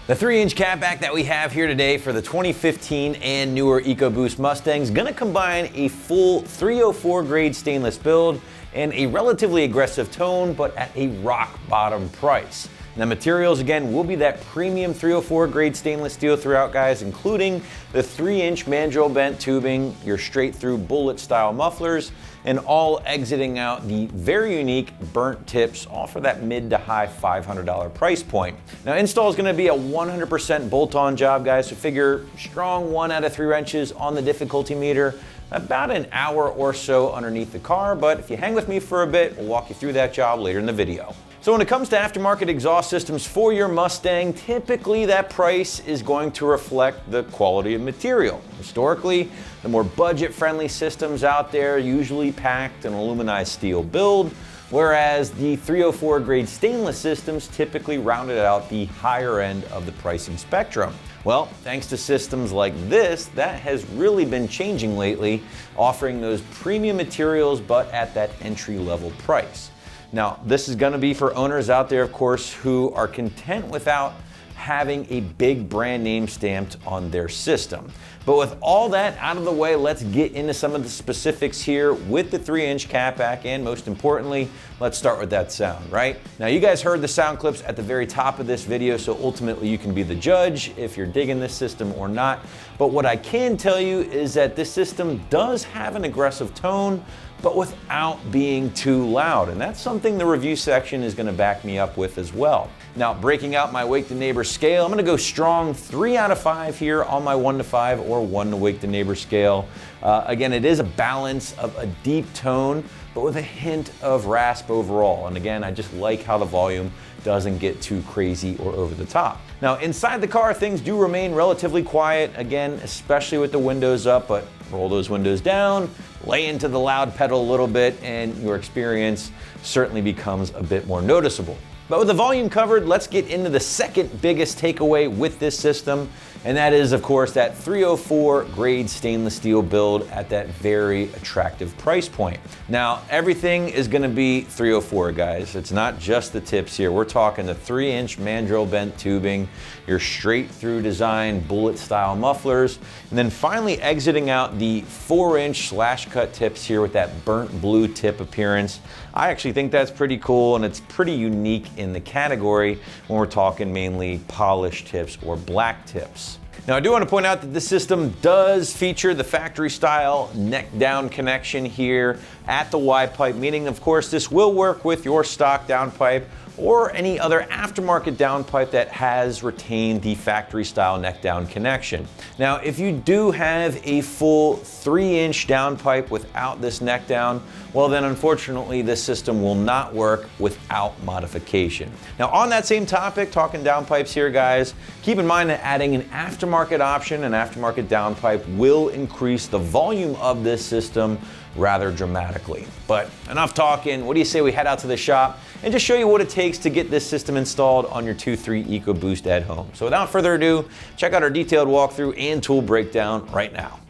The 3-inch catback that we have here today for the 2015 and newer EcoBoost Mustang is going to combine a full 304 grade stainless build and a relatively aggressive tone, but at a rock bottom price. The materials, again, will be that premium 304 grade stainless steel throughout, guys, including the 3-inch mandrel bent tubing, your straight through bullet style mufflers, and all exiting out the very unique burnt tips, all for that mid to high $500 price point. Now, install is going to be a 100% bolt-on job, guys, so figure strong 1 out of 3 wrenches on the difficulty meter, about an hour or so underneath the car, but if you hang with me for a bit, we'll walk you through that job later in the video. So when it comes to aftermarket exhaust systems for your Mustang, typically that price is going to reflect the quality of material. Historically, the more budget-friendly systems out there usually packed an aluminized steel build, whereas the 304 grade stainless systems typically rounded out the higher end of the pricing spectrum. Well, thanks to systems like this, that has really been changing lately, offering those premium materials but at that entry-level price. Now, this is going to be for owners out there, of course, who are content without having a big brand name stamped on their system. But with all that out of the way, let's get into some of the specifics here with the 3-inch catback, and most importantly, let's start with that sound, right? Now, you guys heard the sound clips at the very top of this video, so ultimately you can be the judge if you're digging this system or not. But what I can tell you is that this system does have an aggressive tone, but without being too loud. And that's something the review section is gonna back me up with as well. Now, breaking out my Wake the Neighbor scale, I'm gonna go strong 3 out of 5 here on my 1 to 5 or 1 to Wake the Neighbor scale. Again, it is a balance of a deep tone, but with a hint of rasp overall. And again, I just like how the volume doesn't get too crazy or over the top. Now, inside the car, things do remain relatively quiet, again, especially with the windows up, but roll those windows down, lay into the loud pedal a little bit, and your experience certainly becomes a bit more noticeable. But with the volume covered, let's get into the second biggest takeaway with this system, and that is, of course, that 304 grade stainless steel build at that very attractive price point. Now, everything is gonna be 304, guys. It's not just the tips here. We're talking the 3-inch mandrel bent tubing, your straight through design bullet style mufflers, and then finally exiting out the 4-inch slash cut tips here with that burnt blue tip appearance. I actually think that's pretty cool, and it's pretty unique in the category when we're talking mainly polished tips or black tips. Now, I do want to point out that this system does feature the factory style neck down connection here at the Y pipe, meaning of course this will work with your stock downpipe or any other aftermarket downpipe that has retained the factory style neck down connection. Now, if you do have a full 3-inch downpipe without this neck down, well then unfortunately this system will not work without modification. Now, on that same topic, talking downpipes here, guys, keep in mind that adding an aftermarket option, an aftermarket downpipe, will increase the volume of this system rather dramatically. But enough talking, what do you say we head out to the shop and just show you what it takes to get this system installed on your 2.3 EcoBoost at home. So without further ado, check out our detailed walkthrough and tool breakdown right now.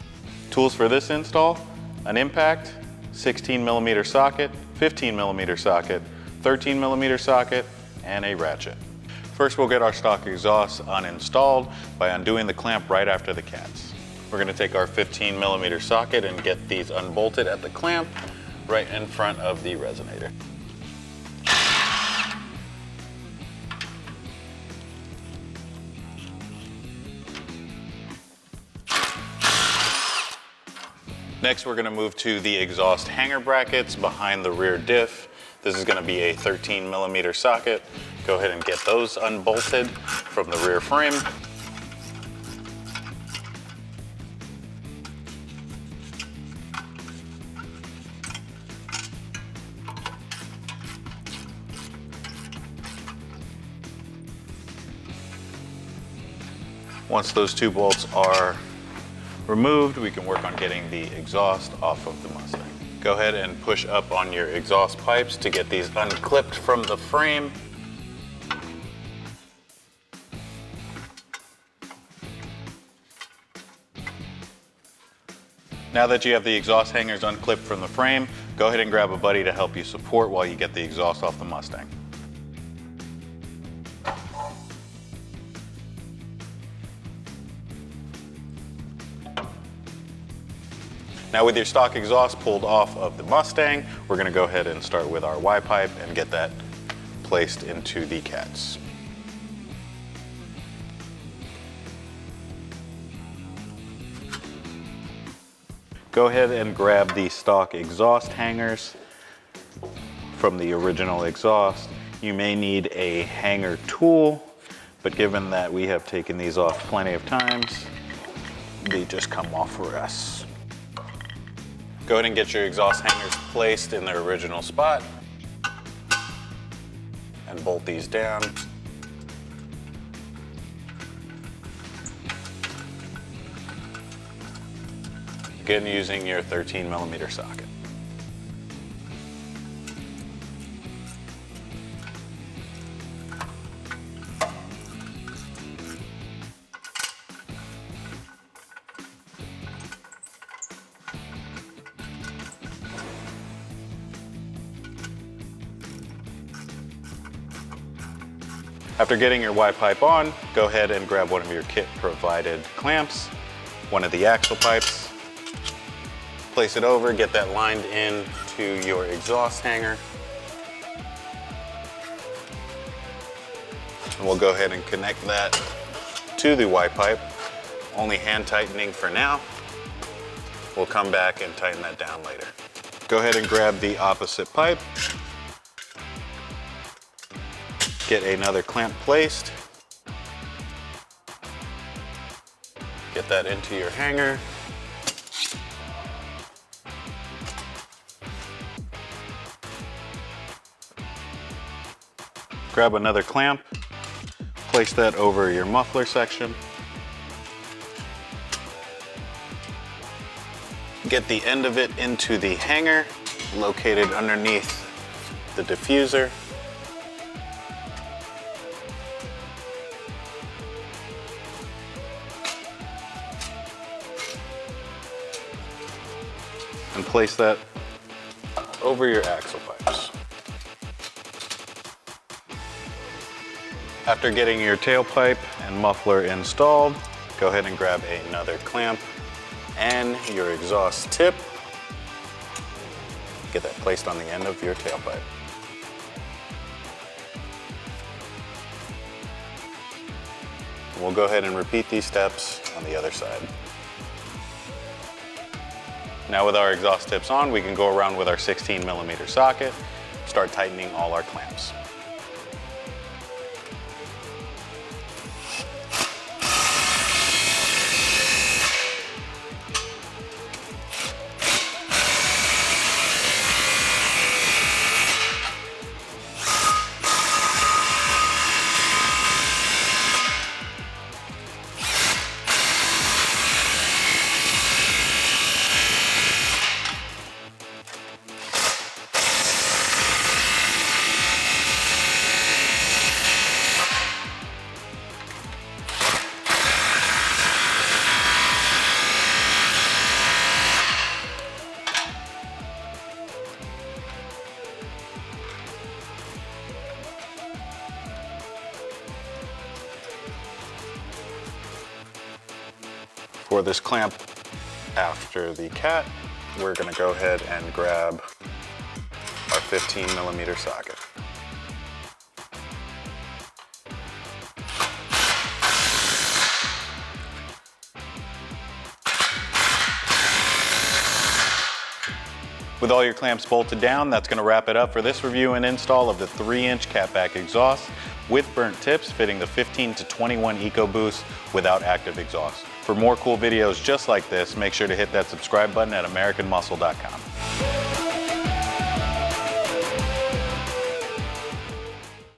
Tools for this install: an impact, 16mm socket, 15mm socket, 13mm socket, and a ratchet. First, we'll get our stock exhaust uninstalled by undoing the clamp right after the cats. We're going to take our 15mm socket and get these unbolted at the clamp right in front of the resonator. Next, we're going to move to the exhaust hanger brackets behind the rear diff. This is going to be a 13mm socket. Go ahead and get those unbolted from the rear frame. Once those 2 bolts are removed, we can work on getting the exhaust off of the Mustang. Go ahead and push up on your exhaust pipes to get these unclipped from the frame. Now that you have the exhaust hangers unclipped from the frame, go ahead and grab a buddy to help you support while you get the exhaust off the Mustang. Now with your stock exhaust pulled off of the Mustang, we're gonna go ahead and start with our Y-pipe and get that placed into the cats. Go ahead and grab the stock exhaust hangers from the original exhaust. You may need a hanger tool, but given that we have taken these off plenty of times, they just come off for us. Go ahead and get your exhaust hangers placed in their original spot and bolt these down. Again, using your 13mm socket. After getting your Y-pipe on, go ahead and grab one of your kit provided clamps, one of the axle pipes, place it over, get that lined in to your exhaust hanger. And we'll go ahead and connect that to the Y-pipe, only hand tightening for now. We'll come back and tighten that down later. Go ahead and grab the opposite pipe. Get another clamp placed. Get that into your hanger. Grab another clamp, place that over your muffler section. Get the end of it into the hanger located underneath the diffuser. And place that over your axle pipes. After getting your tailpipe and muffler installed, go ahead and grab another clamp and your exhaust tip. Get that placed on the end of your tailpipe. We'll go ahead and repeat these steps on the other side. Now with our exhaust tips on, we can go around with our 16mm socket, start tightening all our clamps. For this clamp after the cat, we're gonna go ahead and grab our 15mm socket. With all your clamps bolted down, that's gonna wrap it up for this review and install of the 3-inch catback exhaust with burnt tips fitting the 15 to 21 EcoBoost without active exhaust. For more cool videos just like this, make sure to hit that subscribe button at AmericanMuscle.com.